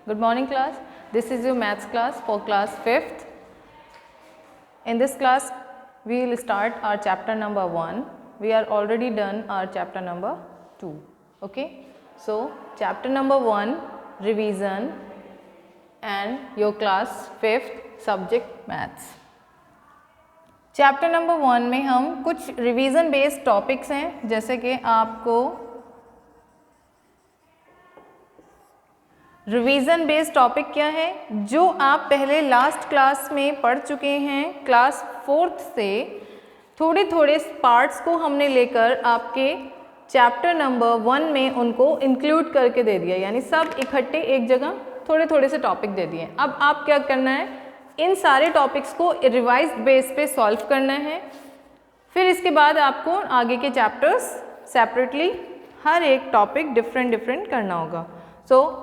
Good morning class. This is your maths class for class 5th. In this class we will start our chapter number 1. We are already done our chapter number 2. Okay. So chapter number 1 revision and your class 5th subject maths. Chapter number 1 में हम कुछ revision based topics हैं, जैसे कि आपको revision based topic क्या है, जो आप पहले लास्ट क्लास में पढ़ चुके हैं। क्लास 4th से थोड़े थोड़े पार्ट्स को हमने लेकर आपके चैप्टर नंबर 1 में उनको इंक्लूड करके दे दिया, यानी सब इकट्ठे एक जगह थोड़े थोड़े से टॉपिक दे दिए। अब आप क्या करना है, इन सारे टॉपिक्स को रिवाइज्ड बेस पे सॉल्व करना है। फिर इसके बाद आपको आगे के चैप्टर्स सेपरेटली हर एक टॉपिक डिफरेंट करना होगा। सो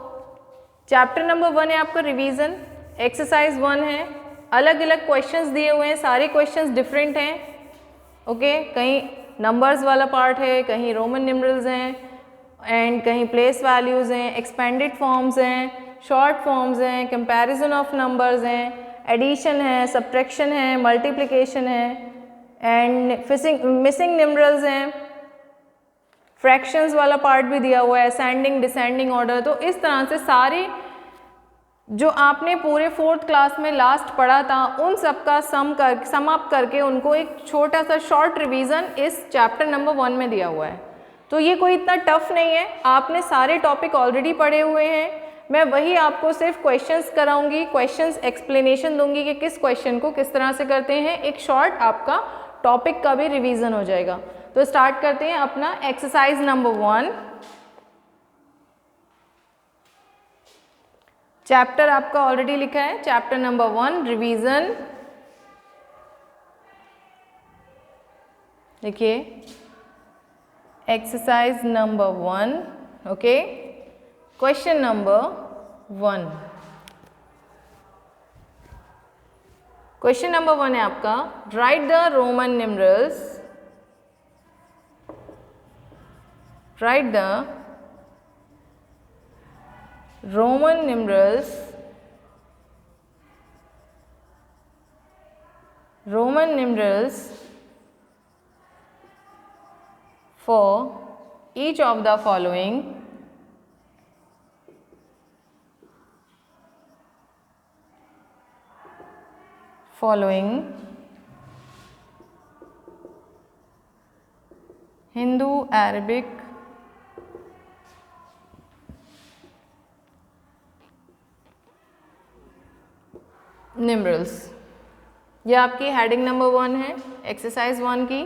चैप्टर नंबर 1 है आपका रिवीजन, एक्सरसाइज 1 है, अलग अलग क्वेश्चंस दिए हुए हैं, सारे क्वेश्चंस डिफरेंट हैं। ओके, कहीं नंबर्स वाला पार्ट है, कहीं रोमन न्यूमरल्स हैं एंड कहीं प्लेस वैल्यूज़ हैं, एक्सपेंडेड फॉर्म्स हैं, शॉर्ट फॉर्म्स हैं, कंपैरिजन ऑफ नंबर्स हैं, एडिशन है, सब्ट्रैक्शन है, मल्टीप्लिकेशन है एंड मिसिंग न्यूमरल्स हैं, फ्रैक्शंस वाला पार्ट भी दिया हुआ है, असेंडिंग डिसेंडिंग ऑर्डर। तो इस तरह से सारे जो आपने पूरे 4th क्लास में लास्ट पढ़ा था उन सब का सम अप करके उनको एक छोटा सा शॉर्ट रिवीजन इस चैप्टर नंबर 1 में दिया हुआ है। तो ये कोई इतना टफ नहीं है, आपने सारे टॉपिक ऑलरेडी पढ़े हुए हैं। मैं वही आपको सिर्फ क्वेश्चंस कराऊंगी, क्वेश्चंस एक्सप्लेनेशन दूंगी कि किस क्वेश्चन को किस तरह से करते हैं। एक शॉर्ट आपका टॉपिक का भी रिवीजन हो जाएगा। तो स्टार्ट करते हैं अपना एक्सरसाइज नंबर 1। चैप्टर आपका ऑलरेडी लिखा है, चैप्टर नंबर 1 रिवीजन। देखिए exercise number 1। Okay, question number 1। Question number 1 है आपका, right the Roman numerals, write the Roman numerals for each of the following Hindu Arabic numerals. ये आपकी हेडिंग नंबर 1 है exercise 1 की।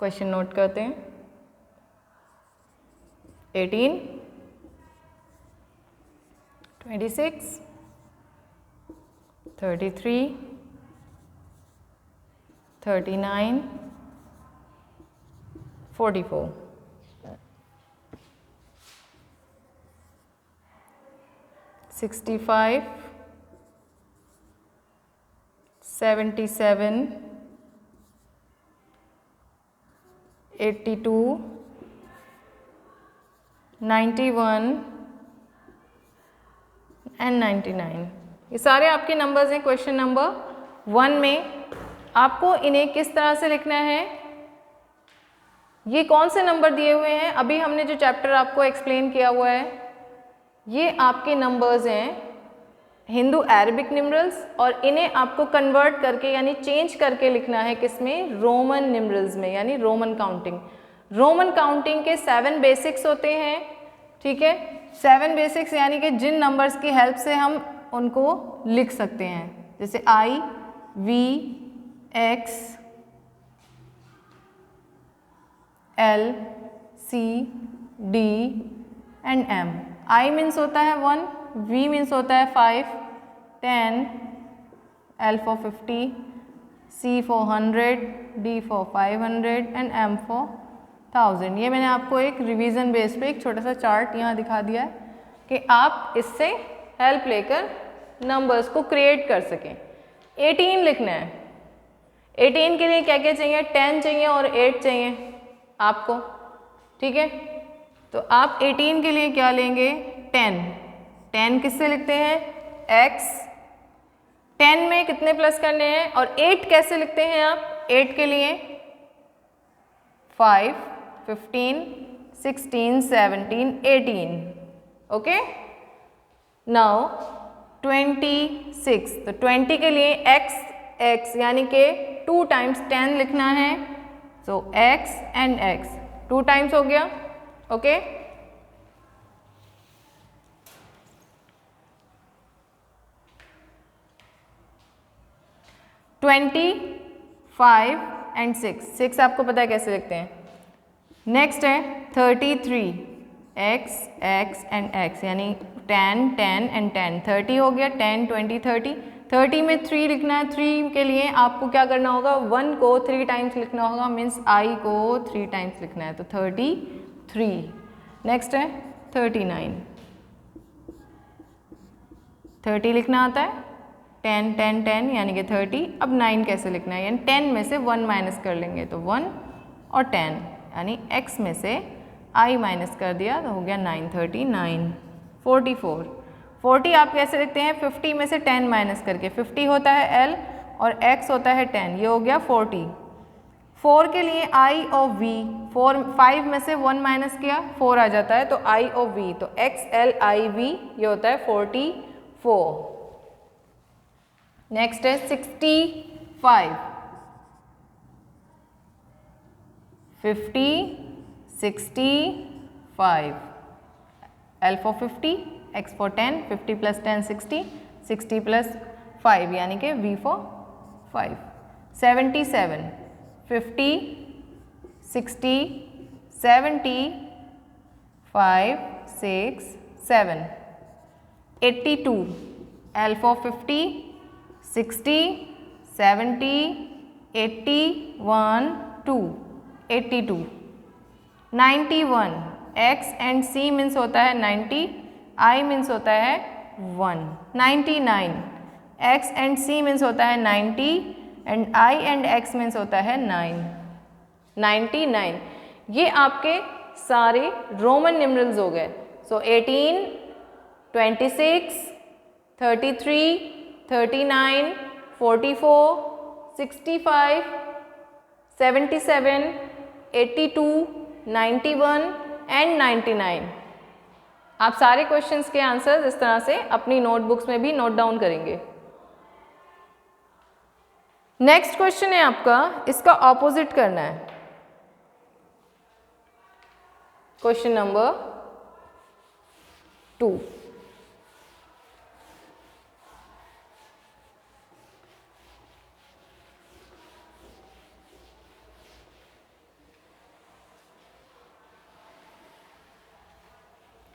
क्वेश्चन नोट करते हैं। 18, 26, 33, 39, 44। 65, 77, 82, 91 and 99। ये सारे आपके नंबर्स हैं क्वेश्चन नंबर 1 में। आपको इन्हें किस तरह से लिखना है, ये कौन से नंबर दिए हुए हैं, अभी हमने जो चैप्टर आपको एक्सप्लेन किया हुआ है, ये आपके नंबर्स हैं हिंदू अरेबिक न्यूमरल्स, और इन्हें आपको कन्वर्ट करके यानी चेंज करके लिखना है किसमें, रोमन न्यूमरल्स में, यानी रोमन काउंटिंग। रोमन काउंटिंग के 7 बेसिक्स होते हैं, ठीक है। 7 बेसिक्स यानी कि जिन नंबर्स की हेल्प से हम उनको लिख सकते हैं, जैसे I, V, X, L, C, D and M। I means होता है 1, V मीन्स होता है 5, 10, L for 50, C for 100, D for 500 and M for 1000। ये मैंने आपको एक रिवीजन बेस पे एक छोटा सा चार्ट यहाँ दिखा दिया है कि आप इससे हेल्प लेकर नंबर्स को क्रिएट कर सकें। 18 लिखना है। 18 के लिए क्या क्या चाहिए, 10 चाहिए और 8 चाहिए आपको, ठीक है। तो आप 18 के लिए क्या लेंगे? 10। 10 किससे लिखते हैं? x। 10 में कितने प्लस करने हैं? और 8 कैसे लिखते हैं आप? 8 के लिए 5, 15, 16, 17, 18। ओके। नाउ 26, तो 20 के लिए x यानी कि 2 टाइम्स 10 लिखना है। सो x एंड x 2 टाइम्स हो गया। ओके। 25 एंड 6 आपको पता है कैसे लिखते हैं। नेक्स्ट है 33, x एंड x यानी 10, 10 एंड 10, 30 हो गया। 10, 20, 30। 30 में 3 लिखना है। 3 के लिए आपको क्या करना होगा? 1 को 3 टाइम्स लिखना होगा, मीन्स I को 3 टाइम्स लिखना है, तो 33। नेक्स्ट है 39। 30 लिखना आता है, 10, 10, 10 यानी कि 30। अब 9 कैसे लिखना है? यानी 10 में से 1 माइनस कर लेंगे, तो 1 और 10 यानी x में से I माइनस कर दिया तो हो गया 9, 39। 44, 40 आप कैसे लिखते हैं? 50 में से 10 माइनस करके। 50 होता है L और x होता है 10, ये हो गया 40। 4 के लिए I और V, 5 में से 1 माइनस किया, 4 आ जाता है, तो I और V, तो x L I V ये होता है 44। नेक्स्ट है 65, 50, 65। L for 50, x for 10, 50 plus 10, 60, 60 plus 5 यानी कि V for 5। 77, 50, 60, 70, 5, 6, 7। 82, L for 50, 60, 70, 80, 1, 2, 82। 91, x and c means होता है 90, I मीन्स होता है 1। 99, x एंड c मीन्स होता है 90 and I and x means होता है 9। 99, ये आपके सारे रोमन न्यूमरल्स हो गए। सो 18, 26, 33, 39, 44, 65, 77, 82, 91 एंड 99। आप सारे क्वेश्चंस के आंसर्स इस तरह से अपनी नोटबुक्स में भी नोट डाउन करेंगे। नेक्स्ट क्वेश्चन है आपका, इसका ऑपोजिट करना है। Question number 2।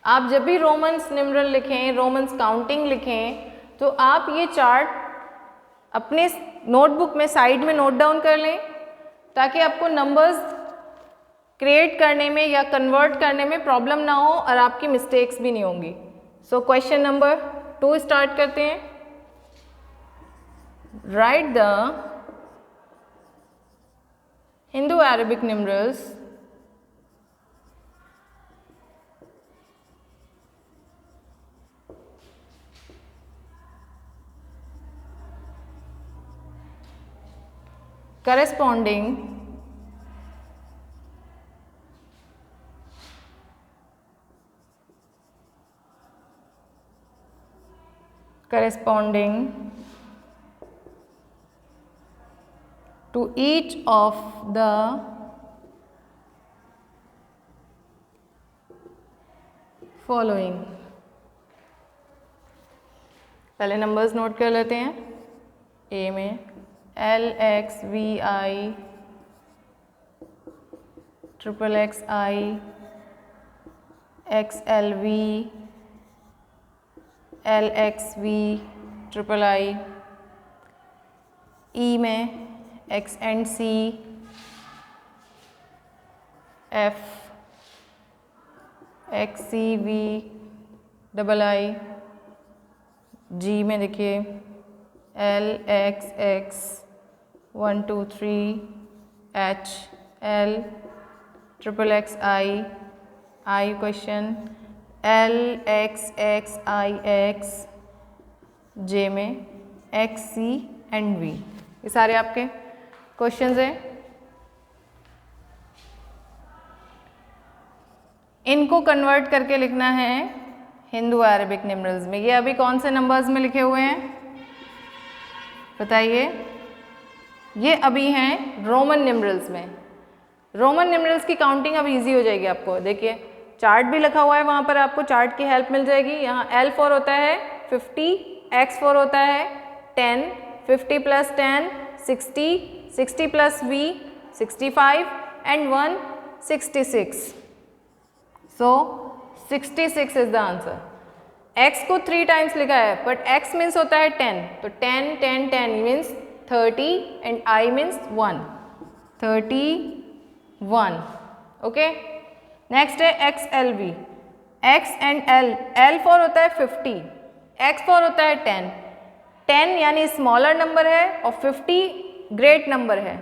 आप जब भी रोमन्स न्यूमरल लिखें, रोमन्स काउंटिंग लिखें, तो आप ये चार्ट अपने नोटबुक में साइड में नोट डाउन कर लें, ताकि आपको नंबर्स क्रिएट करने में या कन्वर्ट करने में प्रॉब्लम ना हो और आपकी मिस्टेक्स भी नहीं होंगी। सो क्वेश्चन नंबर 2 स्टार्ट करते हैं। Right the Hindu Arabic numerals corresponding to each of the following। पहले नंबर्स नोट कर लेते हैं। ए में LXVI, XXXI, XLV, LXV, III। E में X and C, F, XCV, II। G में देखिए LXX, 1, 2, 3, H, L, XXXI, आई क्वेश्चन, एल एक्स एक्स आई x, जे में x C and we, ये सारे आपके क्वेश्चंस हैं। इनको कन्वर्ट करके लिखना है हिंदू अरेबिक न्यूमरल्स में। ये अभी कौन से नंबर्स में लिखे हुए हैं बताइए? ये अभी हैं रोमन न्यूमरल्स में। रोमन न्यूमरल्स की काउंटिंग अब इजी हो जाएगी आपको। देखिए चार्ट भी लिखा हुआ है वहाँ पर, आपको चार्ट की हेल्प मिल जाएगी। यहाँ L4 होता है 50, X4 होता है 10, 50 + 10 60, 60 + V 65 and 1 66। So 66 is the answer. X को 3 टाइम्स लिखा है बट X मीन्स होता है 10, तो 10 10 10 means 30 and I means 1, 31। Okay, next है XLV। X and L, L4 होता है 50, X4 होता है 10, 10 यानी स्मॉलर नंबर है और 50 ग्रेट नंबर है।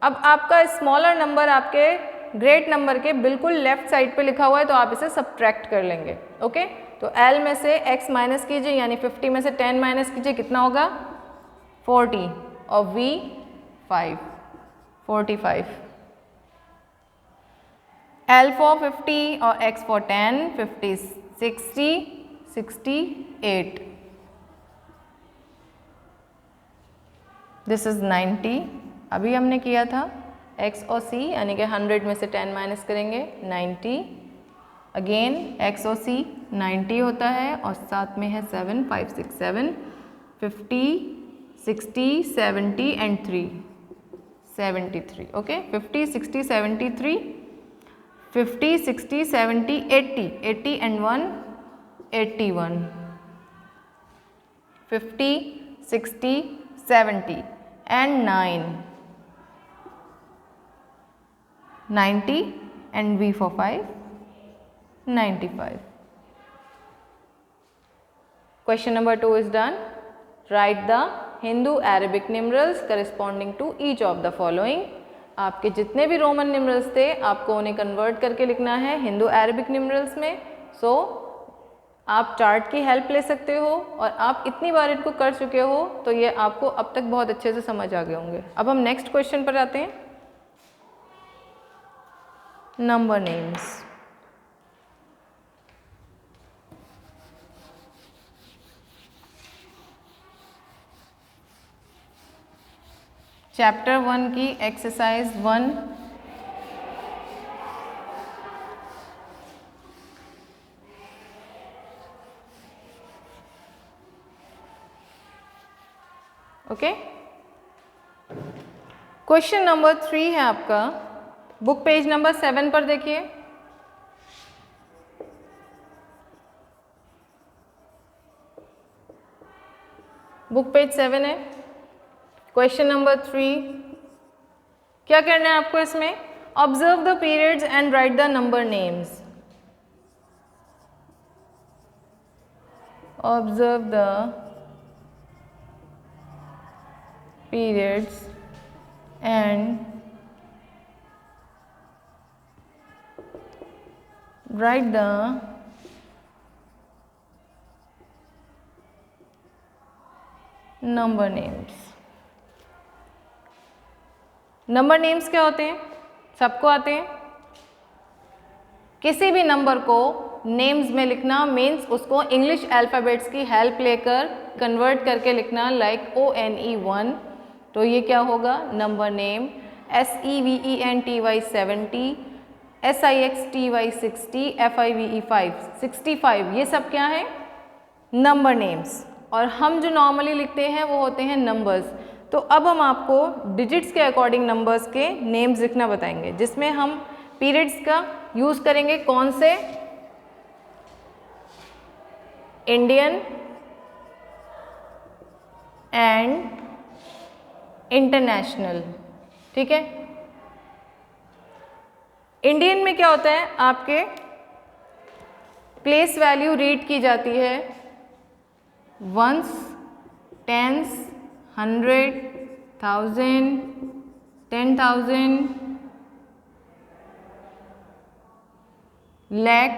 अब आपका स्मॉलर नंबर आपके ग्रेट नंबर के बिल्कुल लेफ्ट साइड पे लिखा हुआ है, तो आप इसे सब्ट्रैक्ट कर लेंगे। ओके, तो L में से X माइनस कीजिए, यानी 50 में से 10 माइनस कीजिए, कितना होगा 40, और V 5, 45। L for 50 और X for 10, 50 60 68, दिस इज 90। अभी हमने किया था X और C, यानी कि 100 में से 10 माइनस करेंगे 90। अगेन X और C 90 होता है और साथ में है 7, 5 6 7, 50 60 70 and 3 73। Okay, 50 60 73, 50 60 70 80, 80 and 1 81, 50 60 70 and 9 90 and V for 5 95। Question number 2 is done. Write the Hindu Arabic numerals corresponding to each of the following. आपके जितने भी रोमन न्यूमरल्स थे आपको उन्हें कन्वर्ट करके लिखना है हिंदू अरेबिक न्यूमरल्स में। सो आप चार्ट की हेल्प ले सकते हो और आप इतनी बार इनको कर चुके हो तो ये आपको अब तक बहुत अच्छे से समझ आ गए होंगे। अब हम नेक्स्ट क्वेश्चन पर आते हैं, नंबर नेम्स। चैप्टर 1 की एक्सरसाइज 1। ओके, क्वेश्चन नंबर 3 है आपका, बुक पेज नंबर 7 पर देखिए। बुक पेज 7 है, क्वेश्चन नंबर 3। क्या करना है आपको इसमें? Observe the periods and right the number names. Observe the periods and write the number names। Number names क्या होते हैं? सबको आते हैं। किसी भी नंबर को नेम्स में लिखना मीन्स उसको इंग्लिश अल्फ़ाबेट्स की हेल्प लेकर कन्वर्ट करके लिखना, लाइक ONE 1, तो ये क्या होगा number name. SEVENTY 70, SIXTY 60, FIVE 5 65, ये सब क्या है? Number names. और हम जो नॉर्मली लिखते हैं वो होते हैं नंबर्स। तो अब हम आपको डिजिट्स के अकॉर्डिंग नंबर्स के नेम्स लिखना बताएंगे, जिसमें हम पीरियड्स का यूज़ करेंगे कौन से? Indian and international. ठीक है, इंडियन में क्या होता है, आपके प्लेस वैल्यू रीड की जाती है ones, tens, 100, 1000, 10,000, lakh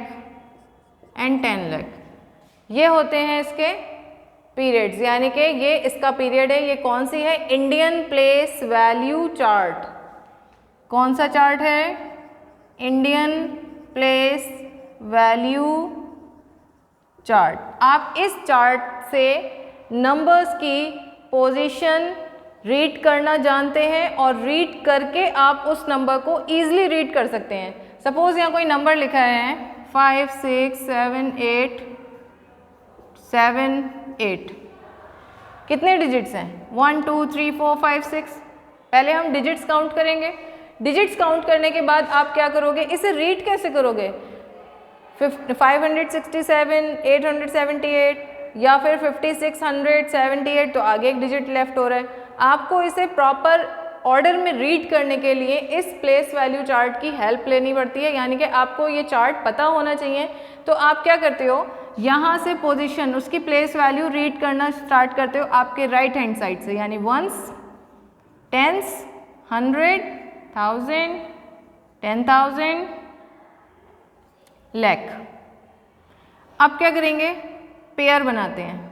and 10 lakh, ये होते हैं इसके पीरियड्स, यानी कि ये इसका पीरियड है। ये कौन सी है? Indian place value chart. कौन सा चार्ट है? Indian place value chart. आप इस चार्ट से नंबर्स की पोजीशन रीड करना जानते हैं और रीड करके आप उस नंबर को ईजिली रीड कर सकते हैं। सपोज यहाँ कोई नंबर लिखा है 5 6 7 8 7 8, कितने डिजिट्स हैं? 1 2 3 4 5 6। पहले हम डिजिट्स काउंट करेंगे। डिजिट्स काउंट करने के बाद आप क्या करोगे? इसे रीड कैसे करोगे? 567 878 या फिर 5678, तो आगे एक डिजिट लेफ्ट हो रहा है। आपको इसे प्रॉपर ऑर्डर में रीड करने के लिए इस प्लेस वैल्यू चार्ट की हेल्प लेनी पड़ती है, यानी कि आपको ये चार्ट पता होना चाहिए। तो आप क्या करते हो? यहाँ से पोजीशन, उसकी प्लेस वैल्यू रीड करना स्टार्ट करते हो आपके राइट हैंड साइड से, यानी वंस, टेंस, 100, 1000, 10,000, लाख। अब क्या करेंगे? पेयर बनाते हैं।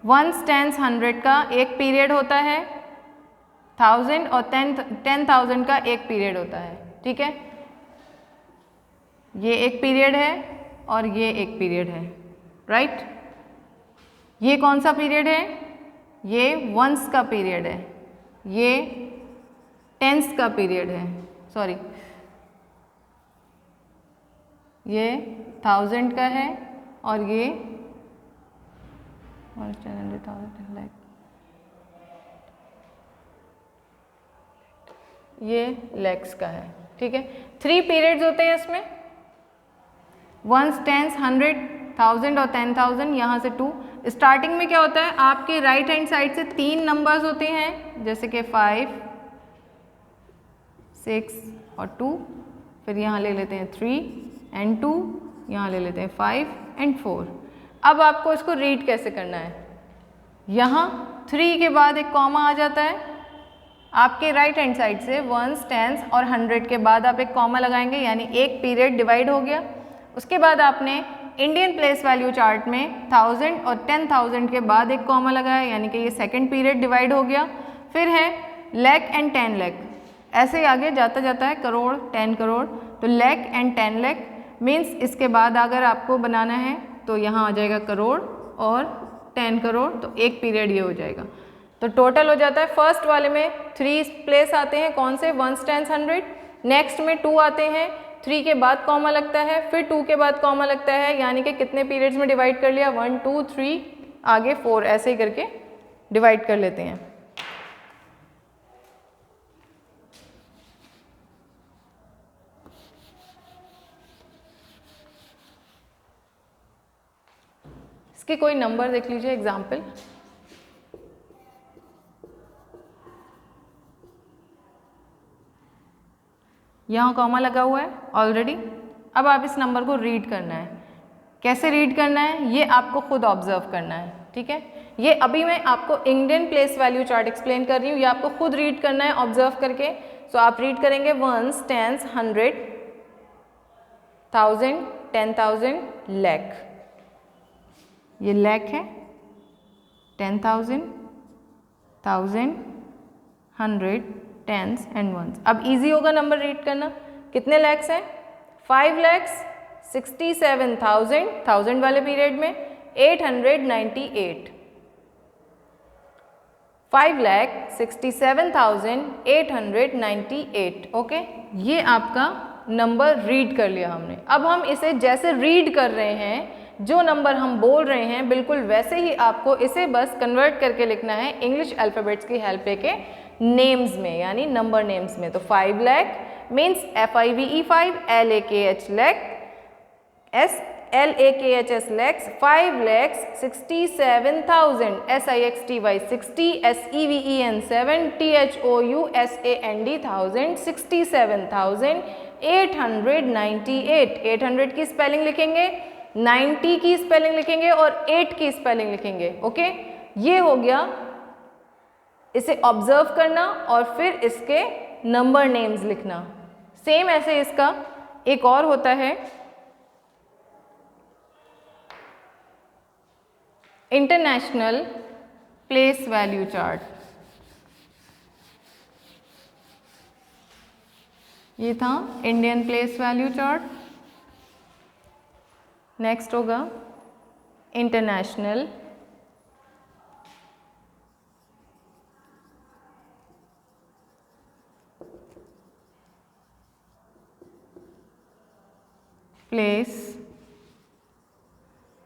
वंस, टेंस, 100 का एक पीरियड होता है, 1000 और 10,000 का एक पीरियड होता है। ठीक है, ये एक पीरियड है और ये एक पीरियड है, राइट। ये कौन सा पीरियड है? ये वंस का पीरियड है, ये टेंस का पीरियड है, सॉरी ये 1000 का है और ये 100,000 लाख, ये लैक्स का है। ठीक है, 3 पीरियड्स होते हैं इसमें, वंस, टेंस, 100, 1000 और 10,000। यहाँ से 2। स्टार्टिंग में क्या होता है? आपके राइट हैंड साइड से 3 नंबर्स होते हैं, जैसे कि 5 6 और 2। फिर यहाँ ले लेते हैं 3 एंड 2, यहाँ ले लेते हैं 5 एंड 4। अब आपको इसको रीड कैसे करना है? यहाँ 3 के बाद एक कॉमा आ जाता है आपके राइट हैंड साइड से, वंस, टेंस और 100 के बाद आप एक कॉमा लगाएंगे, यानी एक पीरियड डिवाइड हो गया। उसके बाद आपने इंडियन प्लेस वैल्यू चार्ट में 1000 और 10,000 के बाद एक कॉमा लगाया, यानी कि ये सेकंड पीरियड डिवाइड हो गया। फिर है लाख एंड 10 लाख, ऐसे ही आगे जाता जाता है, करोड़, 10 करोड़। तो लाख एंड 10 लाख मीन्स इसके बाद अगर आपको बनाना है तो यहाँ आ जाएगा करोड़ और 10 करोड़, तो एक पीरियड ये हो जाएगा। तो टोटल हो जाता है, फर्स्ट वाले में 3 प्लेस आते हैं, कौन से? Once, tens, 100। नेक्स्ट में 2 आते हैं, 3 के बाद कॉमा लगता है, फिर 2 के बाद कॉमा लगता है, यानी कि कितने पीरियड्स में डिवाइड कर लिया? 1 2 3 आगे 4, ऐसे ही करके डिवाइड कर लेते हैं। इसके कोई नंबर देख लीजिए, एग्जाम्पल। यहाँ कॉमा लगा हुआ है ऑलरेडी। अब आप इस नंबर को रीड करना है। कैसे रीड करना है ये आपको खुद ऑब्जर्व करना है। ठीक है, ये अभी मैं आपको Indian place value chart explain कर रही हूँ, ये आपको खुद रीड करना है ऑब्जर्व करके। सो आप रीड करेंगे वंस, टेंस, 100, 1000, 10,000, लाख। ये लाख है, 10,000, 1000, 100, टेंस एंड वंस। अब इजी होगा नंबर रीड करना। कितने लैक्स हैं? 5,67,000, 1000 वाले पीरियड में 898। 5,67,898। ओके, ये आपका नंबर रीड कर लिया हमने। अब हम इसे जैसे रीड कर रहे हैं, जो नंबर हम बोल रहे हैं बिल्कुल वैसे ही आपको इसे बस कन्वर्ट करके लिखना है इंग्लिश अल्फ़ाबेट्स की हेल्प लेके नेम्स में, यानी नंबर नेम्स में। तो 5 lakh means FIVE 5, LAKH lakh, LAKHS lakhs, 5,67,000, SIXTY 60, SEVEN 7, THOUSAND 1000, 67,898। 800 की स्पेलिंग लिखेंगे, 90 की स्पेलिंग लिखेंगे और 8 की स्पेलिंग लिखेंगे। ओके, ये हो गया। इसे ऑब्जर्व करना और फिर इसके नंबर नेम्स लिखना। सेम ऐसे इसका एक और होता है इंटरनेशनल प्लेस वैल्यू चार्ट। ये था Indian place value chart. Next होगा इंटरनेशनल प्लेस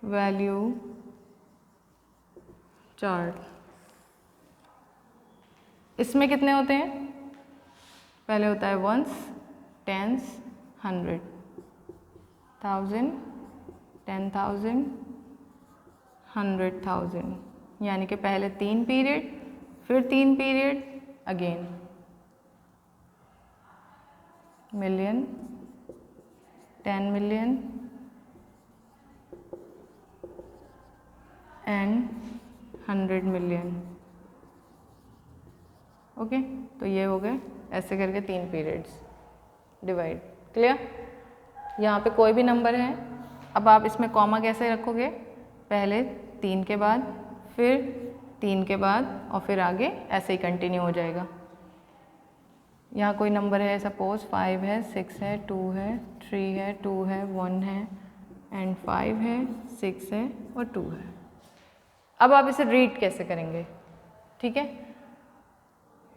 वैल्यू चार्ट। इसमें कितने होते हैं? पहले होता है वंस, टेंस, 100, 1000, 10,000, 100,000, यानी कि पहले 3 पीरियड, फिर 3 period, again million, 10 million and 100 million. Okay, तो ये हो गए ऐसे करके 3 पीरियड्स डिवाइड। क्लियर? यहाँ पे कोई भी नंबर है, अब आप इसमें कॉमा कैसे रखोगे? पहले 3 के बाद, फिर 3 के बाद, और फिर आगे ऐसे ही कंटिन्यू हो जाएगा। यहाँ कोई नंबर है, सपोज 5 है, 6 है, 2 है, 3 है, 2 है, 1 है एंड 5 है, 6 है और 2 है। अब आप इसे रीड कैसे करेंगे? ठीक है,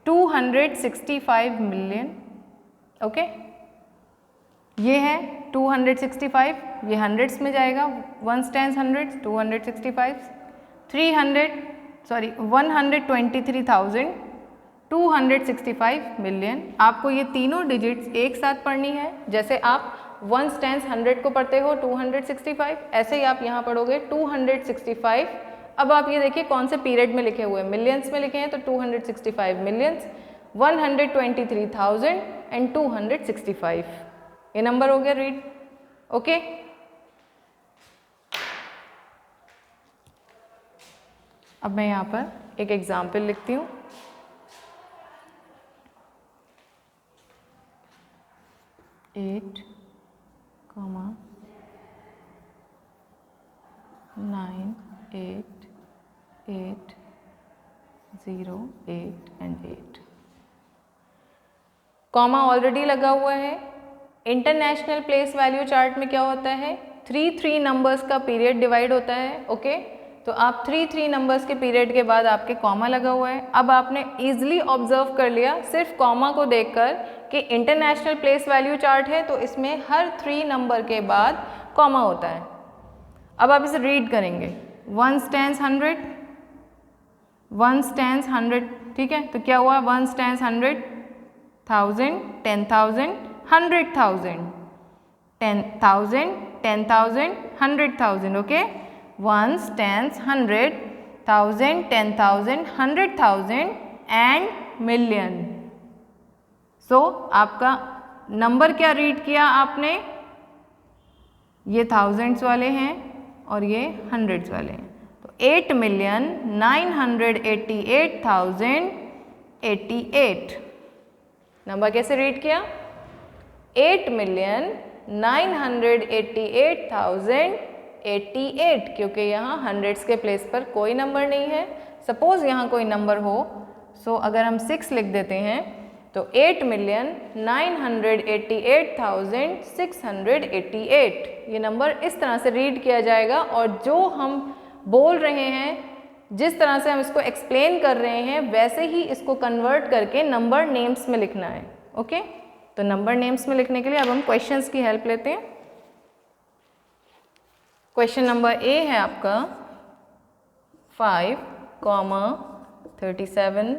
265 मिलियन। ओके, ये है 265, ये हंड्रेड्स में जाएगा, 1s, 10s, 100s, 265, 123,265 मिलियन। आपको ये तीनों डिजिट्स एक साथ पढ़नी है। जैसे आप 1s, 10s, 100 को पढ़ते हो 265, ऐसे ही आप यहाँ पढ़ोगे 265। अब आप ये देखिए कौन से पीरियड में लिखे हुए हैं, मिलियंस में लिखे हैं, तो 265 मिलियंस, 123,000 एंड 265, ये नंबर हो गया रीड। ओके, अब मैं यहाँ पर एक एग्जाम्पल लिखती हूँ। Eight, 9, 8, 8, 0, 8 and 8। कॉमा ऑलरेडी लगा हुआ है। इंटरनेशनल प्लेस वैल्यू चार्ट में क्या होता है? 3 नंबर्स का पीरियड डिवाइड होता है। ओके, तो आप 3 नंबर्स के पीरियड के बाद आपके कॉमा लगा हुआ है। अब आपने इजीली ऑब्जर्व कर लिया सिर्फ कॉमा को देखकर कि इंटरनेशनल प्लेस वैल्यू चार्ट है, तो इसमें हर 3 नंबर के बाद कॉमा होता है। अब आप इसे रीड करेंगे, 1s, 10s, 100, 1s, 10s, 100, ठीक है, तो क्या हुआ? 1s, 10s, 100, 1000, 10,000, 100,000, 10,000, 10,000, 100,000, okay, 1s, 10s, 100, 1000, 10,000, 100,000 and million. सो आपका नंबर क्या रीड किया आपने? ये थाउजेंड्स वाले हैं और ये हंड्रेड्स वाले हैं, तो 8,988,088 नंबर कैसे रीड किया? 8,988,088, क्योंकि यहाँ हंड्रेड्स के प्लेस पर कोई नंबर नहीं है। सपोज यहाँ कोई नंबर हो, सो अगर हम 6 लिख देते हैं तो 8,988,688, ये नंबर इस तरह से रीड किया जाएगा। और जो हम बोल रहे हैं, जिस तरह से हम इसको एक्सप्लेन कर रहे हैं, वैसे ही इसको कन्वर्ट करके नंबर नेम्स में लिखना है। ओके, तो नंबर नेम्स में लिखने के लिए अब हम क्वेश्चंस की हेल्प लेते हैं। क्वेश्चन नंबर ए है आपका 5, 37,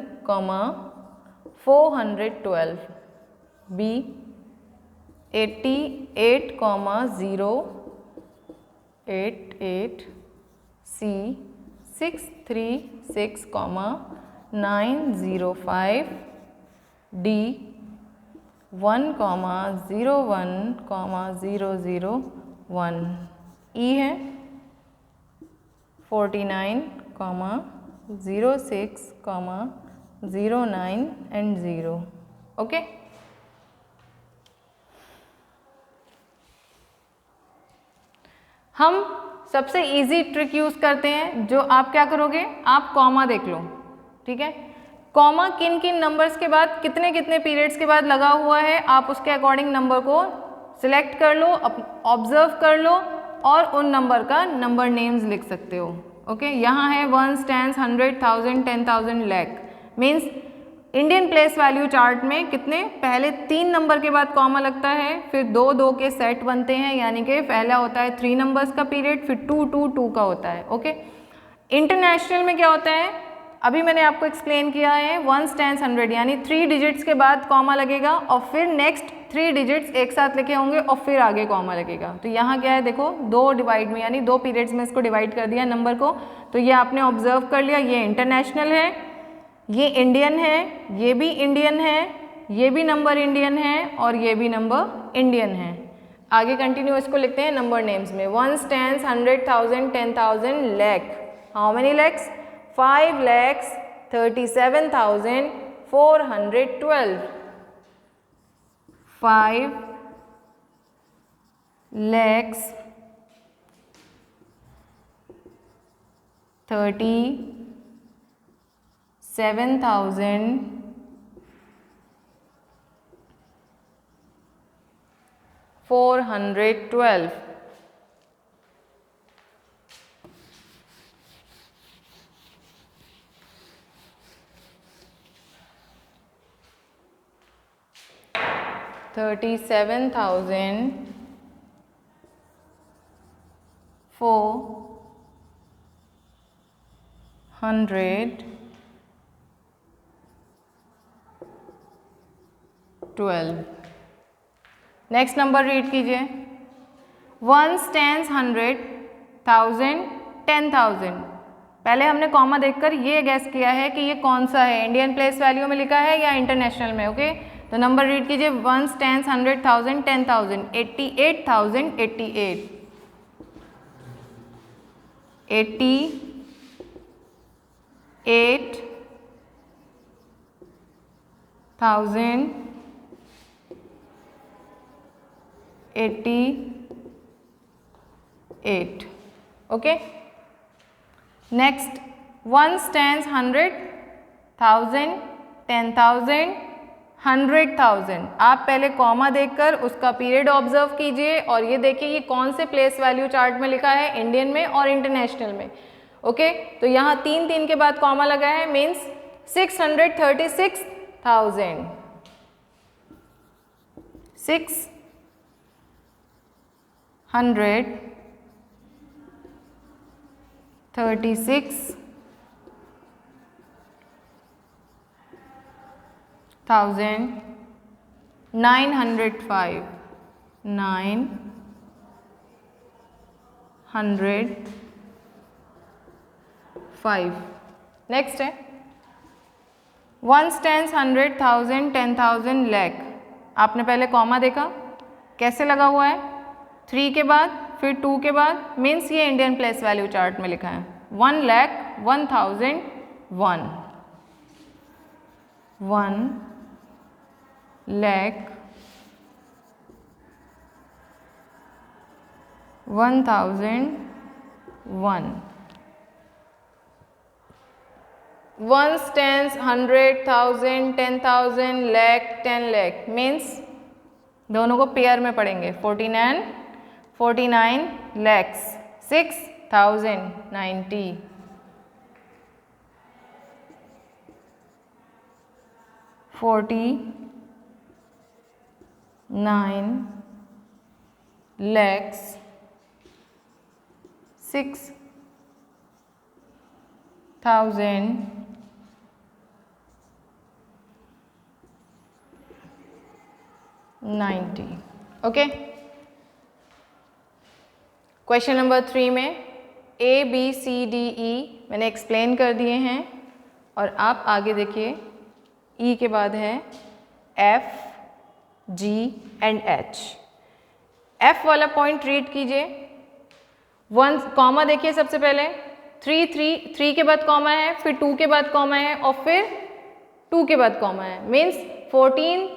412, B 88,088, C 636,905, D 1,01,001, E है 49,06,09 एंड 0। ओके, हम सबसे इजी ट्रिक यूज़ करते हैं, जो आप क्या करोगे, आप कॉमा देख लो, ठीक है। कॉमा किन किन नंबर्स के बाद कितने कितने पीरियड्स के बाद लगा हुआ है, आप उसके अकॉर्डिंग नंबर को सिलेक्ट कर लो, ऑब्जर्व कर लो और उन नंबर का नंबर नेम्स लिख सकते हो। ओके, यहाँ है 1, 10, 100, 1000, 10,000, lakh. Means Indian place value chart में कितने, पहले 3 नंबर के बाद कॉमा लगता है, फिर 2 2 के सेट बनते हैं, यानी कि पहला होता है 3 नंबर्स का पीरियड, फिर 2 2 2 का होता है। ओके, इंटरनेशनल में क्या होता है, अभी मैंने आपको एक्सप्लेन किया है, 1, 10, 100 यानी 3 डिजिट्स के बाद कॉमा लगेगा और फिर नेक्स्ट 3 डिजिट्स एक साथ लिखे होंगे और फिर आगे कॉमा लगेगा। तो यहाँ क्या है, देखो 2 डिवाइड में यानी 2 पीरियड्स में इसको डिवाइड कर दिया नंबर को। तो ये आपने ऑब्जर्व कर लिया, ये इंटरनेशनल है, ये इंडियन है, ये भी इंडियन है, ये भी नंबर इंडियन है और ये भी नंबर इंडियन है। आगे कंटिन्यू इसको लिखते हैं नंबर नेम्स में, 1, 10, 100, 1000, 10,000, lakh. How many lakhs, 5,37,412। 5,37,412। Next number read कीजिए, 1, 10, 100, 1000, 10,000। पहले हमने कॉमा देखकर ये गैस किया है कि ये कौन सा है, इंडियन प्लेस वैल्यू में लिखा है या इंटरनेशनल में। ओके, तो नंबर रीड कीजिए, 1, 10, 100, 1000, 10,000, 88,088, 88,088। Okay, next 1, 10, 100, 1000, 10,000, 100,000। आप पहले कॉमा देखकर उसका पीरियड ऑब्जर्व कीजिए और ये देखिए ये कौन से प्लेस वैल्यू चार्ट में लिखा है, इंडियन में और इंटरनेशनल में। ओके, तो यहाँ 3 3 के बाद कॉमा लगा है, मीन्स 636,000, 636,905, 905। नेक्स्ट है 1, 10, 100, 1000, 10,000, लाख। आपने पहले कॉमा देखा कैसे लगा हुआ है, 3 के बाद फिर 2 के बाद, मीन्स ये इंडियन प्लेस वैल्यू चार्ट में लिखा है, 1,01,001, 1,01,001। 1, 10, 100, 1000, 10,000, लाख, 10 लाख, मीन्स दोनों को पेयर में पढ़ेंगे, 49 lakhs, 6,090, 49 lakhs, 6,090। Okay, question number 3 में ABCDE मैंने एक्सप्लेन कर दिए हैं और आप आगे देखिए, E के बाद है F, G and H। F वाला पॉइंट रीड कीजिए, 1 कॉमा देखिए, सबसे पहले 3 के बाद कॉमा है, फिर 2 के बाद कॉमा है और फिर 2 के बाद कॉमा है, means 14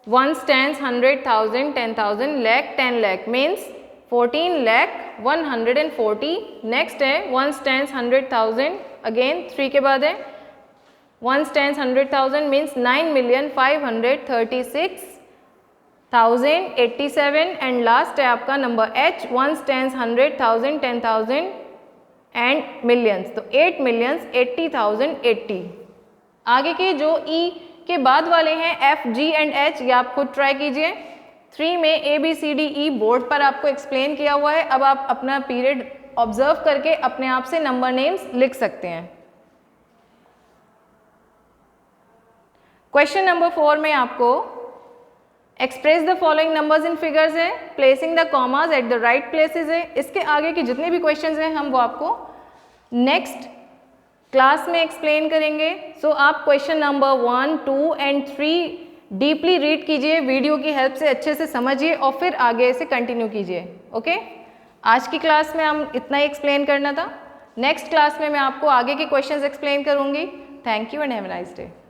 1, 10, 100, 1000, 10,000, lakh, 10 lakh, means 14,140। Next है 1 tens 100,000, अगेन 3 के बाद है 1 tens 100,000 मीन्स 9,536,087 एंड लास्ट है आपका number H 1 tens 100,000 10,000 and millions, तो 8,80,080। आगे के जो E के बाद वाले हैं F, G एंड H, ये आप खुद ट्राई कीजिए। 3 में ABCDE बोर्ड पर आपको एक्सप्लेन किया हुआ है। अब आप अपना पीरियड ऑब्जर्व करके अपने आप से नंबर नेम्स लिख सकते हैं। क्वेश्चन नंबर 4 में आपको express the following numbers in figures है, placing the commas at the right places है। इसके आगे के जितने भी क्वेश्चंस हैं हम वो आपको नेक्स्ट क्लास में एक्सप्लेन करेंगे। सो आप question number 1, 2 and 3 deeply read कीजिए, वीडियो की हेल्प से अच्छे से समझिए और फिर आगे से कंटिन्यू कीजिए। ओके, आज की क्लास में हम इतना ही एक्सप्लेन करना था। नेक्स्ट क्लास में मैं आपको आगे के क्वेश्चंस एक्सप्लेन करूंगी। Thank you and have a nice day.